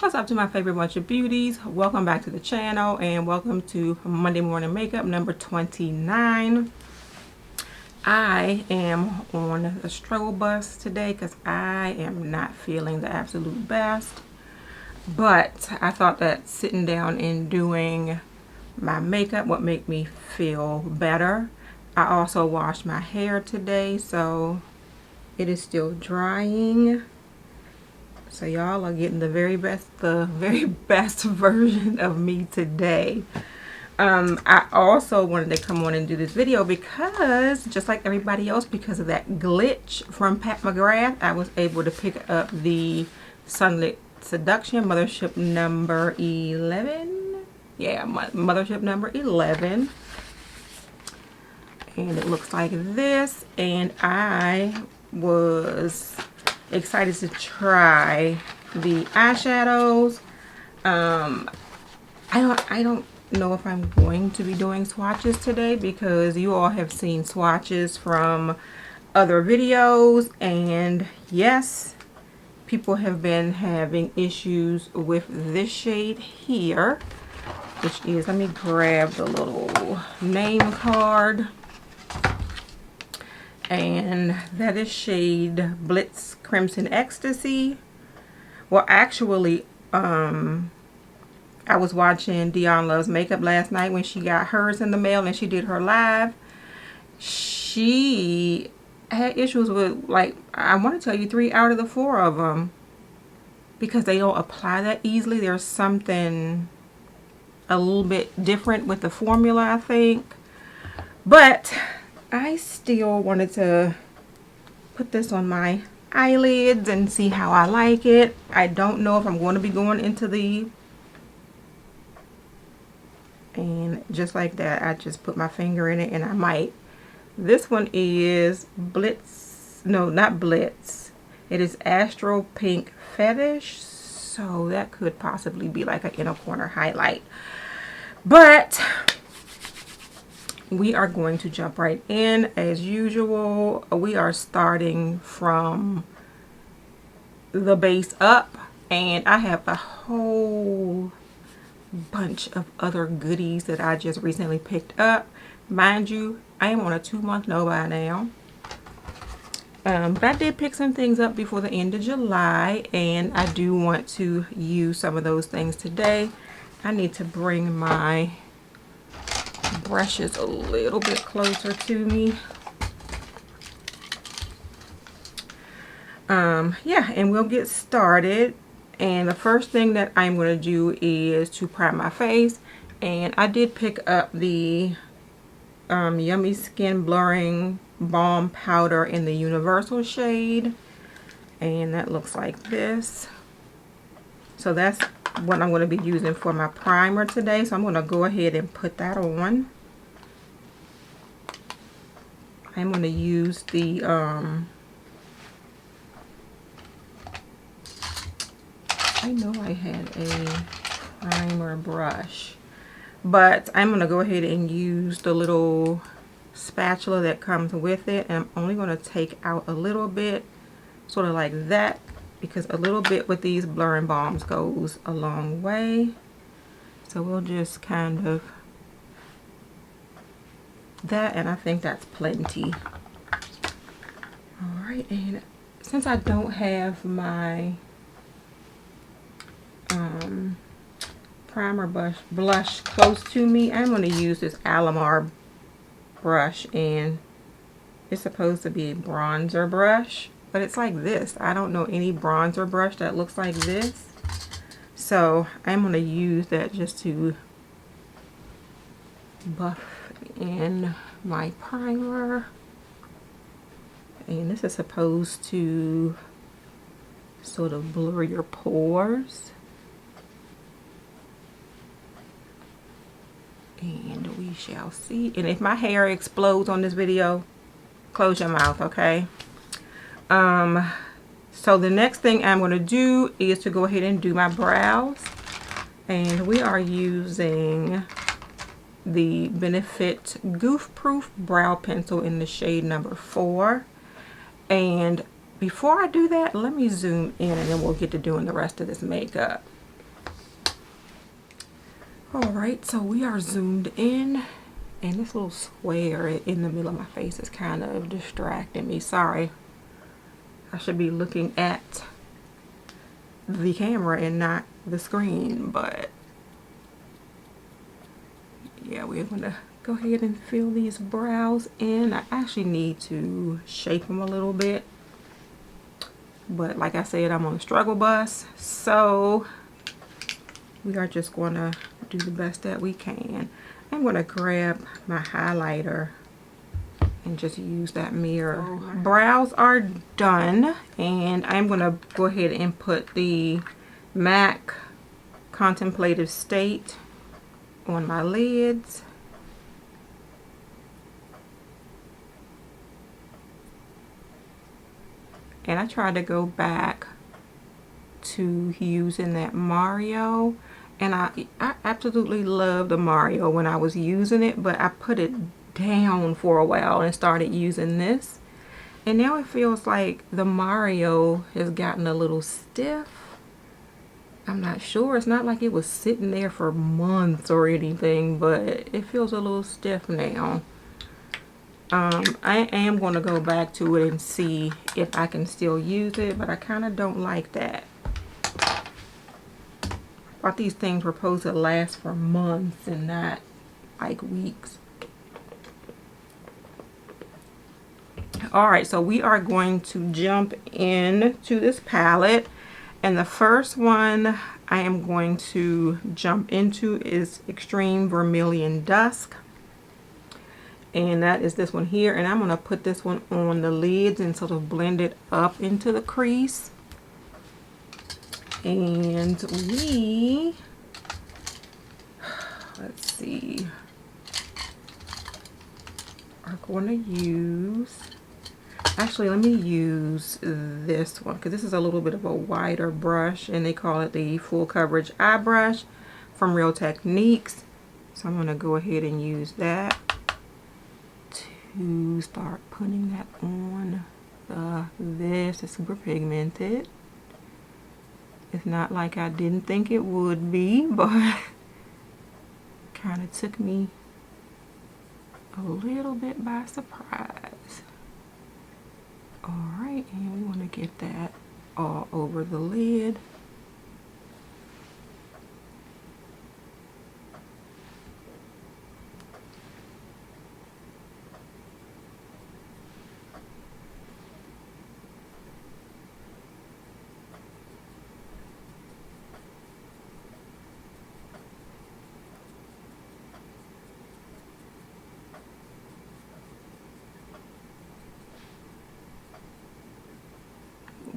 What's up to my favorite bunch of beauties? Welcome back to the channel and welcome to Monday Morning Makeup number 29. I am on a struggle bus today because I am not feeling the absolute best. But I thought that sitting down and doing my makeup would make me feel better. I also washed my hair today, so it is still drying. So y'all are getting the very best version of me today. I also wanted to come on and do this video because, just like everybody else, because of that glitch from McGrath, I was able to pick up the Sunlit Seduction Mothership number 11. Yeah, Mothership number 11. And it looks like this. And I was excited to try the eyeshadows. I don't know if I'm going to be doing swatches today because you all have seen swatches from other videos, and yes, people have been having issues with this shade here, which is, let me grab the little name card. And that is shade Blitz Crimson Ecstasy. Well, actually, I was watching Dion Loves Makeup last night when she got hers in the mail and she did her live. She had issues with, like, I want to tell you 3 out of the 4 of them, because they don't apply that easily. There's something a little bit different with the formula, I think. But I still wanted to put this on my eyelids and see how I like it. I don't know if I'm going to be going into the, and just like that, I just put my finger in it and I might. This one is Blitz, no, not Blitz. It is Astro Pink Fetish, so that could possibly be like an inner corner highlight. But we are going to jump right in as usual. We are starting from the base up, and I have a whole bunch of other goodies that I just recently picked up. Mind you, I am on a 2-month no buy now. But I did pick some things up before the end of July, and I do want to use some of those things today. I need to bring my brushes a little bit closer to me. Yeah, and we'll get started. And the first thing that I'm going to do is to prime my face, and I did pick up the Yummy Skin Blurring Balm Powder in the Universal shade, and that looks like this. So that's what I'm going to be using for my primer today. So I'm going to go ahead and put that on. I'm going to use the I know I had a primer brush, but I'm going to go ahead and use the little spatula that comes with it, and I'm only going to take out a little bit, sort of like that, because a little bit with these blurring balms goes a long way. So we'll just kind of that, and I think that's plenty. Alright, and since I don't have my primer blush close to me, I'm going to use this Alamar brush, and it's supposed to be a bronzer brush, but it's like this. I don't know any bronzer brush that looks like this, so I'm going to use that just to buff in my primer. And this is supposed to sort of blur your pores. And we shall see. And if my hair explodes on this video, close your mouth, okay? So the next thing I'm going to do is to go ahead and do my brows. And we are using the Benefit Goof Proof Brow Pencil in the shade number 4. And before I do that, let me zoom in and then we'll get to doing the rest of this makeup. Alright, so we are zoomed in, and this little square in the middle of my face is kind of distracting me. Sorry. I should be looking at the camera and not the screen, but yeah, we're gonna go ahead and fill these brows in. I actually need to shape them a little bit, but like I said, I'm on a struggle bus, so we are just gonna do the best that we can. I'm gonna grab my highlighter and just use that mirror. So, brows are done, and I'm gonna go ahead and put the MAC Contemplative State on my lids. And I tried to go back to using that Mario, and I absolutely loved the Mario when I was using it, but I put it down for a while and started using this, and now it feels like the Mario has gotten a little stiff. I'm not sure. It's not like it was sitting there for months or anything, but it feels a little stiff now. I am going to go back to it and see if I can still use it, but I kind of don't like that. I thought these things were supposed to last for months and not like weeks. Alright, so we are going to jump into this palette, and the first one I am going to jump into is Extreme Vermilion Dusk. And that is this one here, and I'm going to put this one on the lids and sort of blend it up into the crease. And we, let's see, are going to use, actually let me use this one because this is a little bit of a wider brush, and they call it the Full Coverage Eye Brush from Real Techniques. So I'm going to go ahead and use that to start putting that on this. It's super pigmented. It's not like I didn't think it would be, but kind of took me a little bit by surprise. Alright, and we want to get that all over the lid.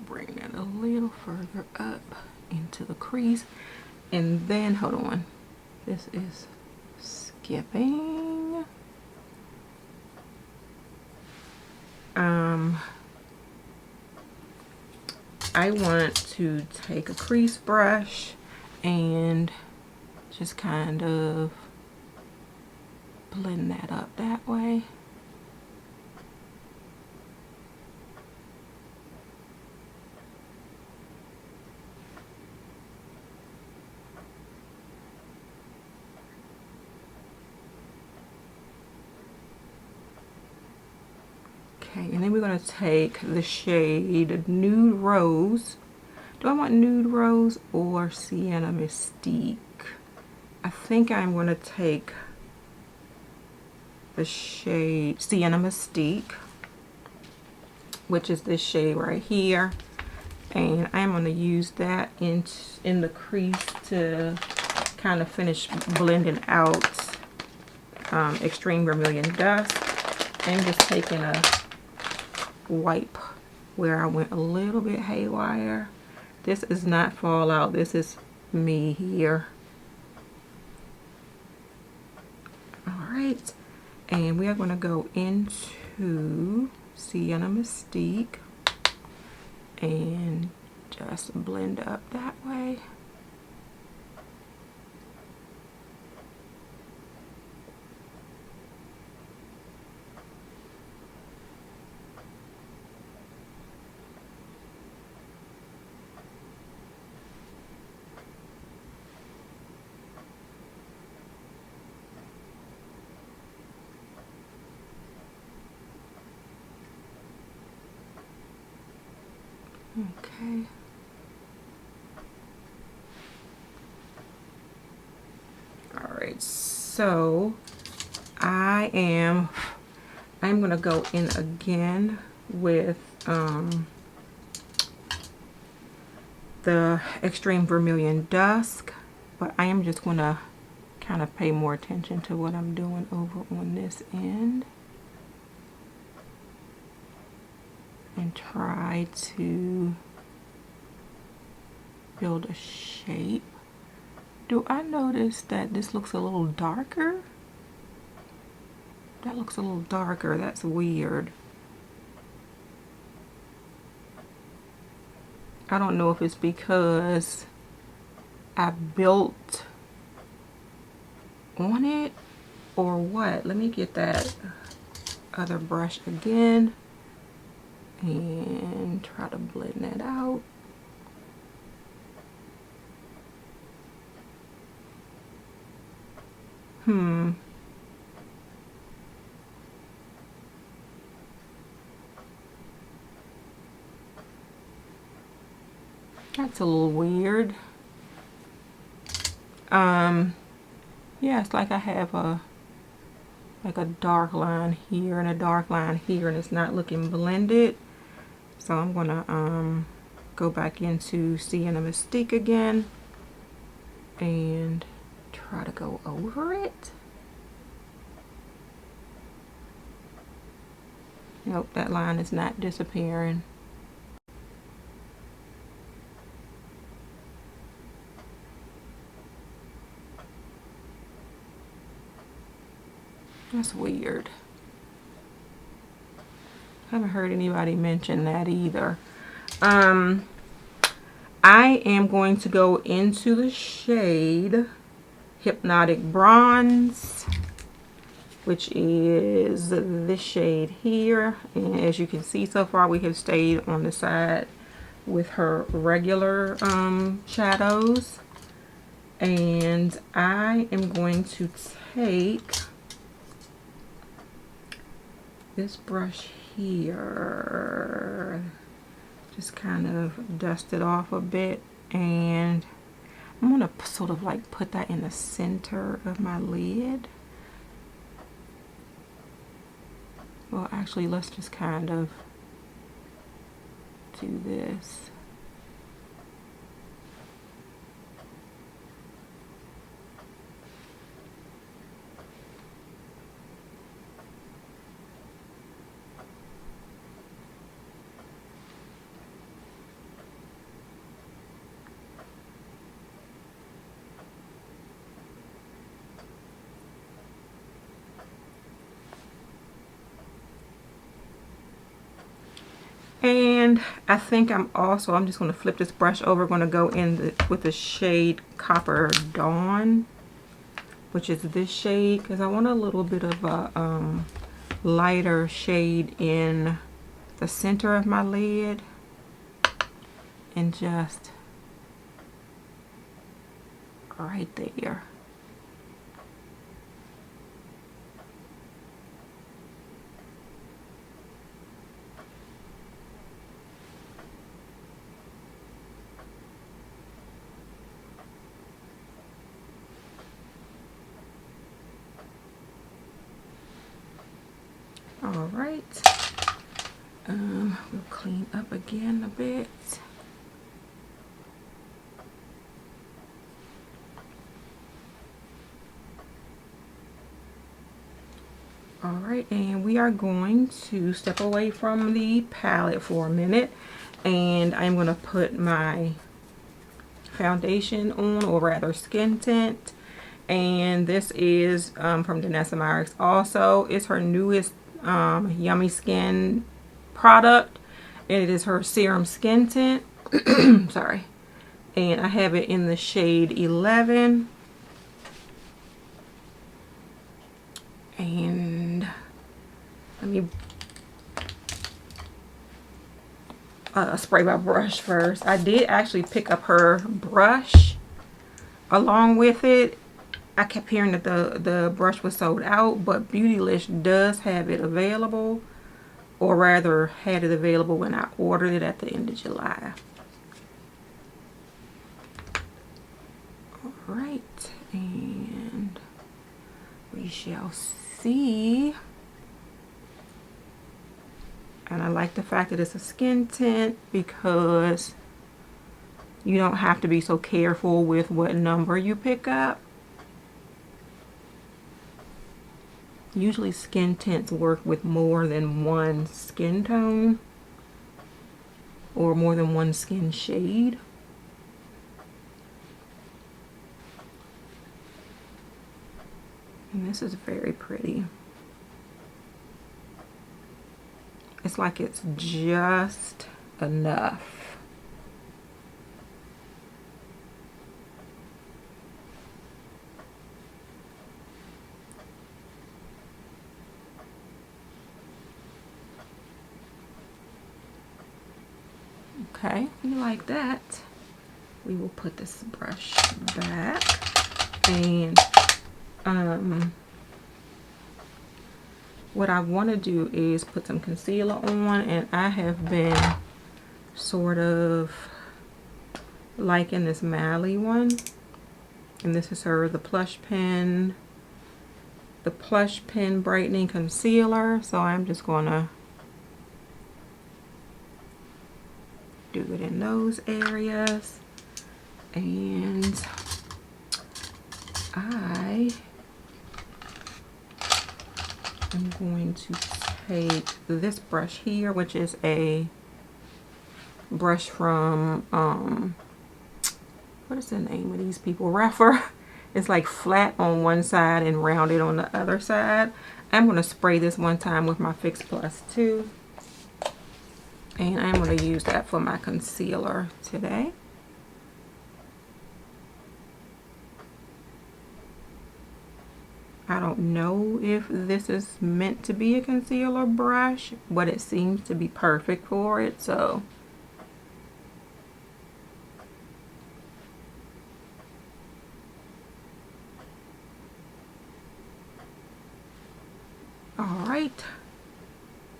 Bring that a little further up into the crease, and then hold on, this is skipping. I want to take a crease brush and just kind of blend that up that way. Okay, and then we're going to take the shade Nude Rose. Do I want Nude Rose or Sienna Mystique? I think I'm going to take the shade Sienna Mystique, which is this shade right here. And I'm going to use that in the crease to kind of finish blending out Extreme Vermilion Dusk. I'm just taking a wipe where I went a little bit haywire. This is not fallout, this is me here. Alright, and we are going to go into Sienna Mystique and just blend up that way. Okay. All right, so I'm gonna go in again with the Extreme Vermilion Dusk, but I am just gonna kind of pay more attention to what I'm doing over on this end and try to build a shape. Do I notice that this looks a little darker? That looks a little darker. That's weird. I don't know if it's because I built on it or what. Let me get that other brush again and try to blend that out. That's a little weird. Yeah, it's like I have a dark line here and a dark line here, and it's not looking blended. So I'm gonna go back into Sienna Mystique again and try to go over it. Nope, that line is not disappearing. That's weird. Haven't heard anybody mention that either. I am going to go into the shade Hypnotic Bronze, which is this shade here. And as you can see, so far we have stayed on the side with her regular shadows. And I am going to take this brush here, just kind of dust it off a bit, and I'm gonna sort of like put that in the center of my lid. Well, actually, let's just kind of do this. And I think I'm just going to flip this brush over. Going to go in with the shade Copper Dawn, which is this shade, because I want a little bit of a lighter shade in the center of my lid, and just right there. All right, we'll clean up again a bit. All right, and we are going to step away from the palette for a minute, and I'm going to put my foundation on, or rather skin tint, and this is from Danessa Myricks. Also, it's her newest Yummy Skin product, and it is her serum skin tint. Sorry. And I have it in the shade 11. And let me spray my brush first. I did actually pick up her brush along with it. I kept hearing that the brush was sold out, but Beautylish does have it available. or rather had it available when I ordered it at the end of July. Alright, and we shall see. And I like the fact that it's a skin tint because you don't have to be so careful with what number you pick up. Usually skin tints work with more than one skin tone or more than one skin shade. And this is very pretty. It's like it's just enough. Okay, we like that. We will put this brush back, and what I want to do is put some concealer on, and I have been sort of liking this Mally one, and this is the Plush Pen brightening concealer. So I'm just gonna do it in those areas, and I am going to take this brush here, which is a brush from what is the name of these people? Rapper. It's like flat on one side and rounded on the other side. I'm going to spray this one time with my Fix Plus 2. And I'm going to use that for my concealer today. I don't know if this is meant to be a concealer brush, but it seems to be perfect for it, so. Alright.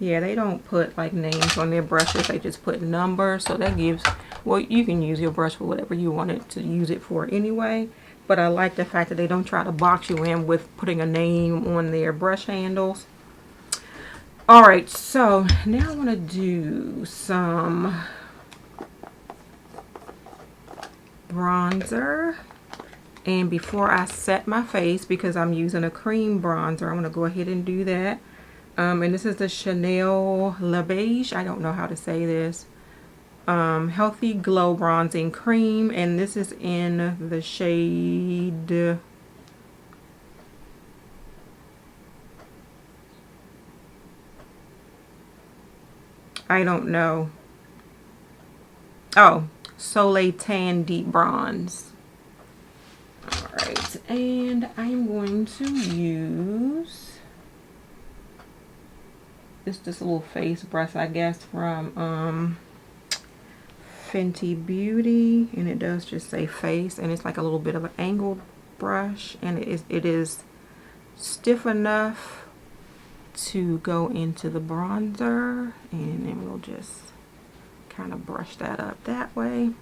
Yeah, they don't put like names on their brushes, they just put numbers, so that gives, well, you can use your brush for whatever you want it to use it for anyway, but I like the fact that they don't try to box you in with putting a name on their brush handles. Alright, so now I want to do some bronzer, and before I set my face, because I'm using a cream bronzer, I'm going to go ahead and do that. And this is the Chanel Le Beige, I don't know how to say this, Healthy Glow Bronzing Cream, and this is in the shade, I don't know, oh, Soleil Tan Deep Bronze. Alright, and I'm going to use this little face brush, I guess, from Fenty Beauty, and it does just say face, and it's like a little bit of an angled brush, and it is stiff enough to go into the bronzer, and then we'll just kind of brush that up that way.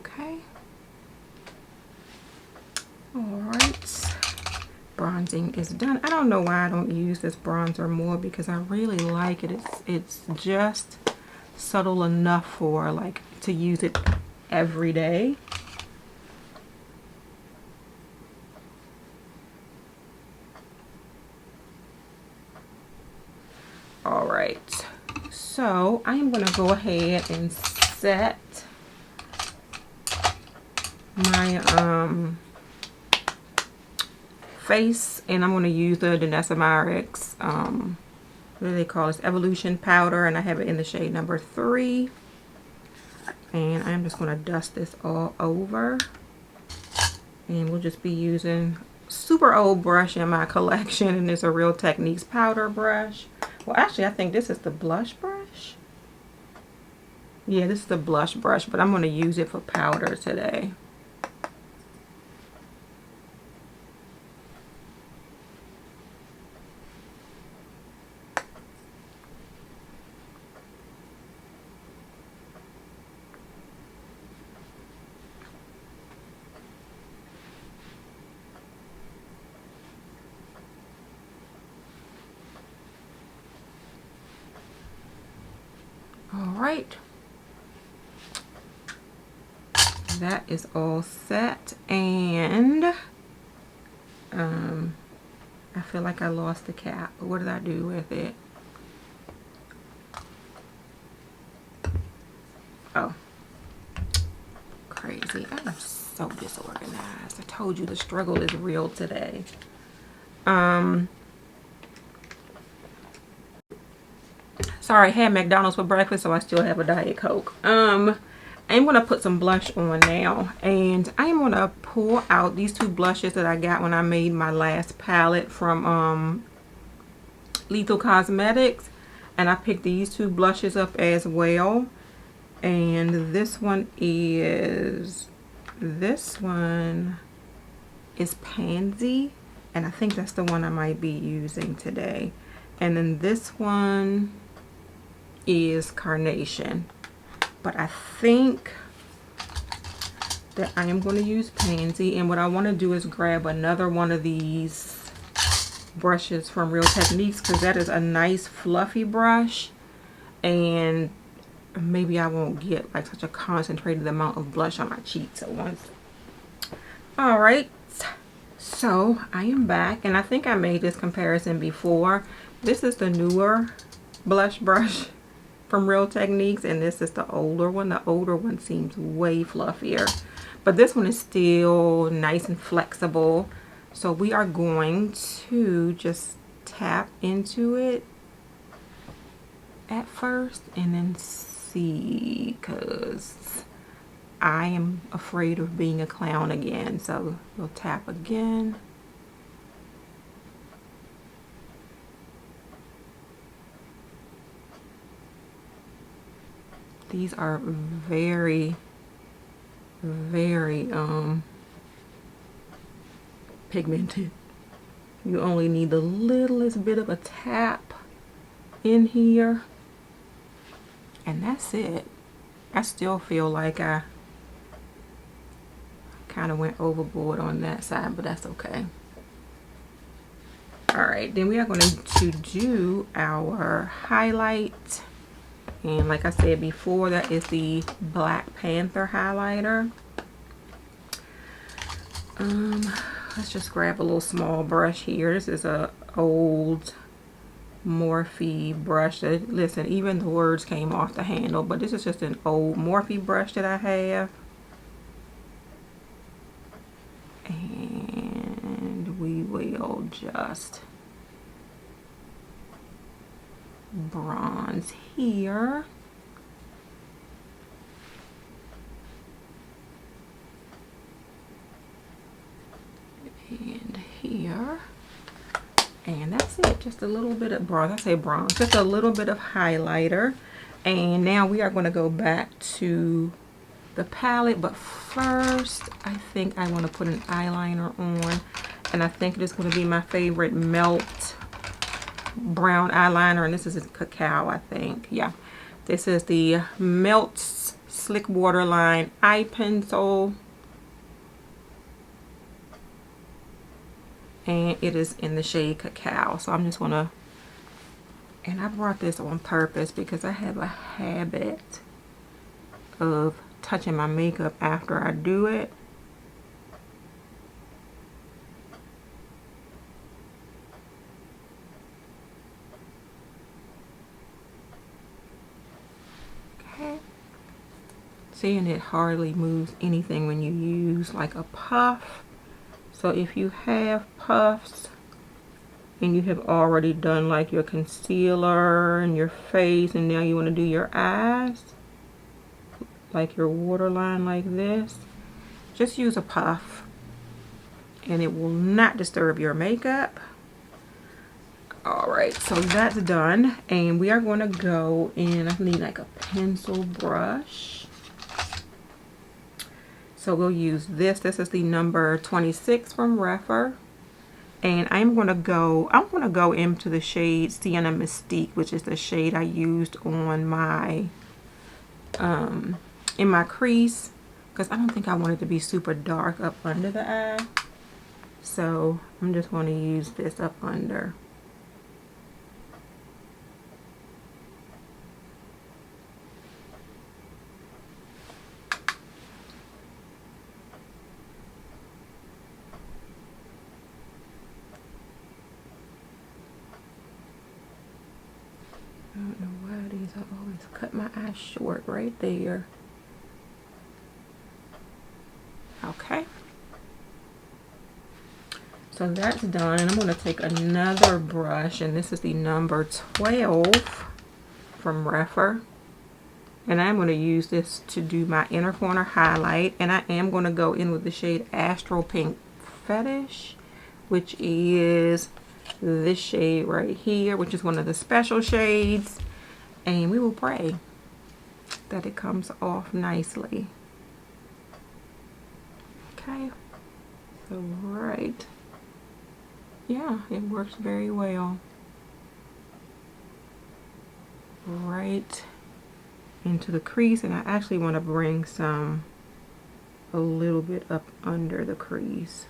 Okay. Alright. Bronzing is done. I don't know why I don't use this bronzer more, because I really like it. It's just subtle enough for like to use it every day. Alright. So I'm gonna go ahead and set my face, and I'm going to use the Danessa Myricks what do they call this? Evolution powder, and I have it in the shade number 3. And I'm just going to dust this all over. And we'll just be using super old brush in my collection, and it's a Real Techniques powder brush. Well, actually, I think this is the blush brush. Yeah, this is the blush brush, but I'm going to use it for powder today. All right. That is all set, and I feel like I lost the cap. What did I do with it? Oh, crazy. I am so disorganized. I told you the struggle is real today. Sorry, I had McDonald's for breakfast, so I still have a Diet Coke. I'm going to put some blush on now, and I'm going to pull out these 2 blushes that I got when I made my last palette from Lethal Cosmetics, and I picked these 2 blushes up as well. And this one is Pansy, and I think that's the one I might be using today. And then this one is Carnation, but I think that I am going to use Pansy. And what I want to do is grab another one of these brushes from Real Techniques, because that is a nice fluffy brush, and maybe I won't get like such a concentrated amount of blush on my cheeks at once. All right, so I am back, and I think I made this comparison before. This is the newer blush brush from Real Techniques, and this is the older one. The older one seems way fluffier, but this one is still nice and flexible. So we are going to just tap into it at first and then see, because I am afraid of being a clown again. So we'll tap again. These are very, very pigmented. You only need the littlest bit of a tap in here, and that's it. I still feel like I kind of went overboard on that side, but that's okay. All right, then we are going to do our highlight. And like I said before, that is the Black Panther highlighter. Let's just grab a little small brush here. This is a old Morphe brush. Listen, even the words came off the handle, but this is just an old Morphe brush that I have. And we will just bronze here. And here. And that's it. Just a little bit of bronze. I say bronze. Just a little bit of highlighter. And now we are going to go back to the palette. But first, I think I want to put an eyeliner on. And I think it is going to be my favorite Melt brown eyeliner, and this is cacao, I think. Yeah, this is the Melt Slick Waterline eye pencil, and it is in the shade cacao. So I'm just gonna, and I brought this on purpose because I have a habit of touching my makeup after I do it. See, and it hardly moves anything when you use like a puff. So if you have puffs and you have already done like your concealer and your face, and now you want to do your eyes, like your waterline like this, just use a puff and it will not disturb your makeup. Alright, so that's done, and we are going to go in. I need like a pencil brush. So we'll use this. This is the number 26 from Refer. And I'm going to go into the shade Sienna Mystique, which is the shade I used on my in my crease, because I don't think I want it to be super dark up under the eye. So I'm just going to use this up under. I don't know why these I always cut my eye short right there. Okay. So that's done, and I'm going to take another brush, and this is the number 12 from Refer. And I'm going to use this to do my inner corner highlight, and I am going to go in with the shade Astral Pink Fetish, which is this shade right here, which is one of the special shades, and we will pray that it comes off nicely. Okay, so right, yeah, it works very well. Right into the crease, and I actually want to bring some a little bit up under the crease.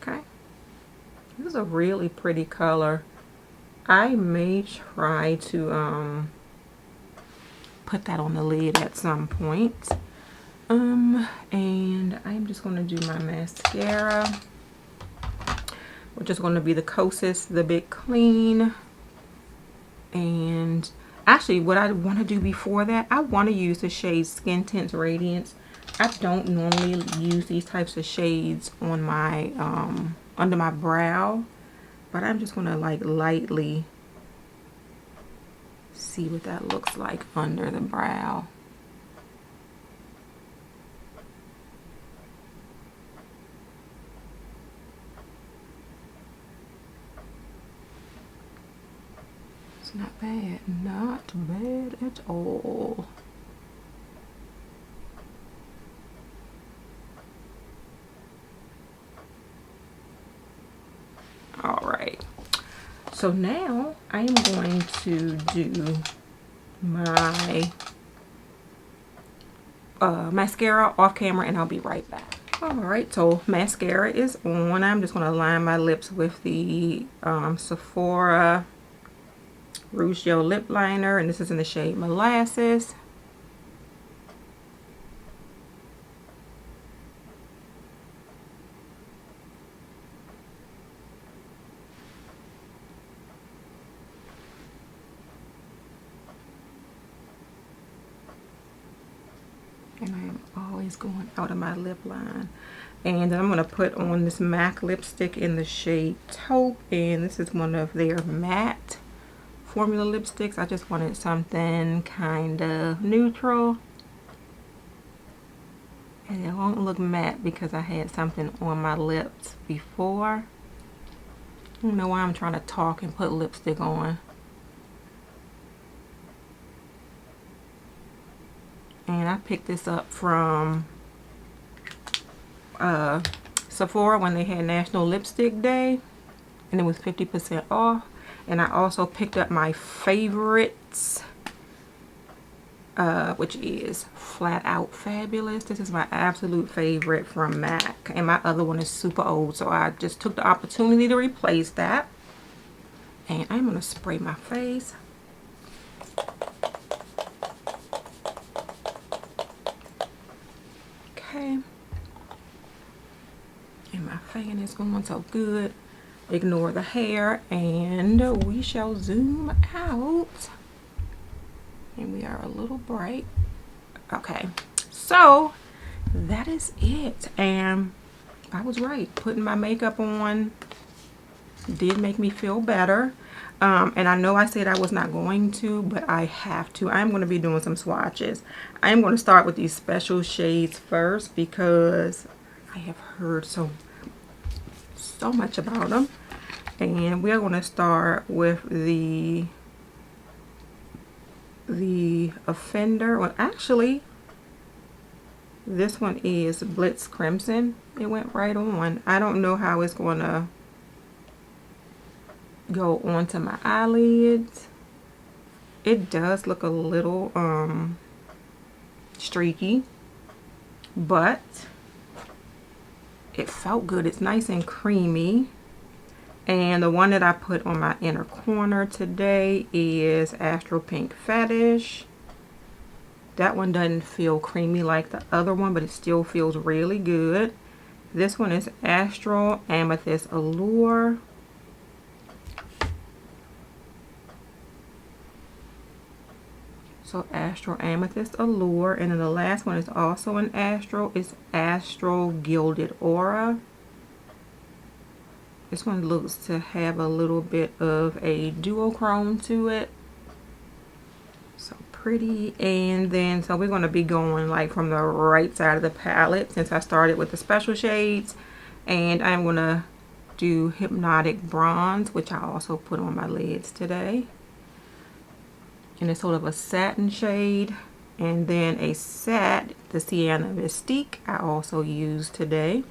Okay, this is a really pretty color. I may try to put that on the lid at some point. And I'm just going to do my mascara, which is going to be the Kosas The Big Clean. And actually, what I want to do before that, I want to use the shade Skin Tints Radiance. I don't normally use these types of shades on my under my brow, but I'm just going to like lightly see what that looks like under the brow. It's not bad, not bad at all. All right, so now I am going to do my mascara off camera, and I'll be right back. All right, so mascara is on. I'm just going to line my lips with the Sephora Rouge Gel Lip Liner, and this is in the shade Molasses. And I am always going out of my lip line. And then I'm going to put on this MAC lipstick in the shade Taupe, and this is one of their matte formula lipsticks. I just wanted something kind of neutral, and it won't look matte because I had something on my lips before. I don't know why I'm trying to talk and put lipstick on. And I picked this up from Sephora when they had National Lipstick Day, and it was 50% off. And I also picked up my favorites, which is Flat Out Fabulous. This is my absolute favorite from MAC, and my other one is super old, so I just took the opportunity to replace that. And I'm going to spray my face. Okay, And my fan is going so good. Ignore the hair, and we shall zoom out. And we are a little bright. Okay, so that is it. And I was right. Putting my makeup on did make me feel better. And I know I said I was not going to, but I have to. I'm going to be doing some swatches. I'm going to start with these special shades first because I have heard so much about them. And we're going to start with the Offender. Well, actually, this one is Blitz Crimson. It went right on. I don't know how it's going to go onto my eyelids. It does look a little streaky, but it felt good. It's nice and creamy. And the one that I put on my inner corner today is Astral Pink Fetish. That one doesn't feel creamy like the other one, but it still feels really good. This one is Astral Amethyst Allure. So Astral Amethyst Allure. And then the last one is also an Astral. It's Astral Gilded Aura. This one looks to have a little bit of a duochrome to it. So pretty. And then, so we're going to be going like from the right side of the palette since I started with the special shades. And I'm going to do Hypnotic Bronze, which I also put on my lids today. And it's sort of a satin shade. And then a satin, the Sienna Mystique, I also used today.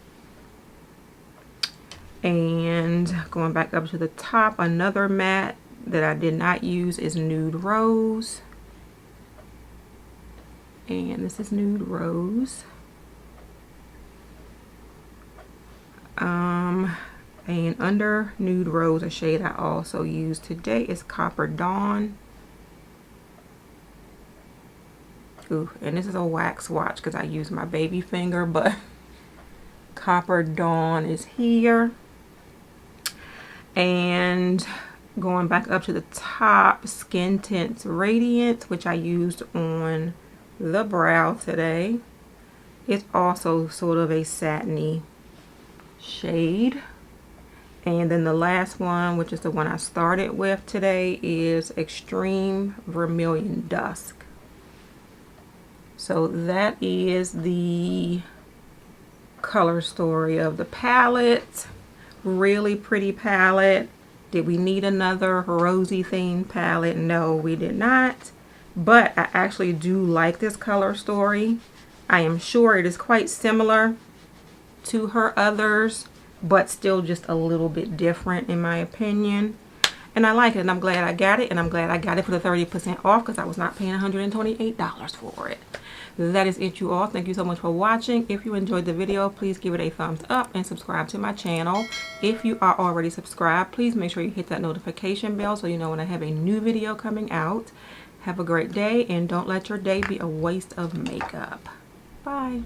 And going back up to the top, another matte that I did not use is Nude Rose. And this is Nude Rose. And under Nude Rose, a shade I also used today is Copper Dawn. Ooh, and this is a wax swatch because I use my baby finger, but Copper Dawn is here. And going back up to the top, Skin Tints Radiance, which I used on the brow today. It's also sort of a satiny shade. And then the last one, which is the one I started with today, is Extreme Vermilion Dusk. So that is the color story of the palette. Really pretty palette. Did we need another rosy themed palette? No, we did not. But I actually do like this color story. I am sure it is quite similar to her others, but still just a little bit different in my opinion. And I like it, and I'm glad I got it, and I'm glad I got it for the 30% off because I was not paying $128 for it. That is it, you all. Thank you so much for watching. If you enjoyed the video, please give it a thumbs up and subscribe to my channel. If you are already subscribed, please make sure you hit that notification bell so you know when I have a new video coming out. Have a great day, and don't let your day be a waste of makeup. Bye.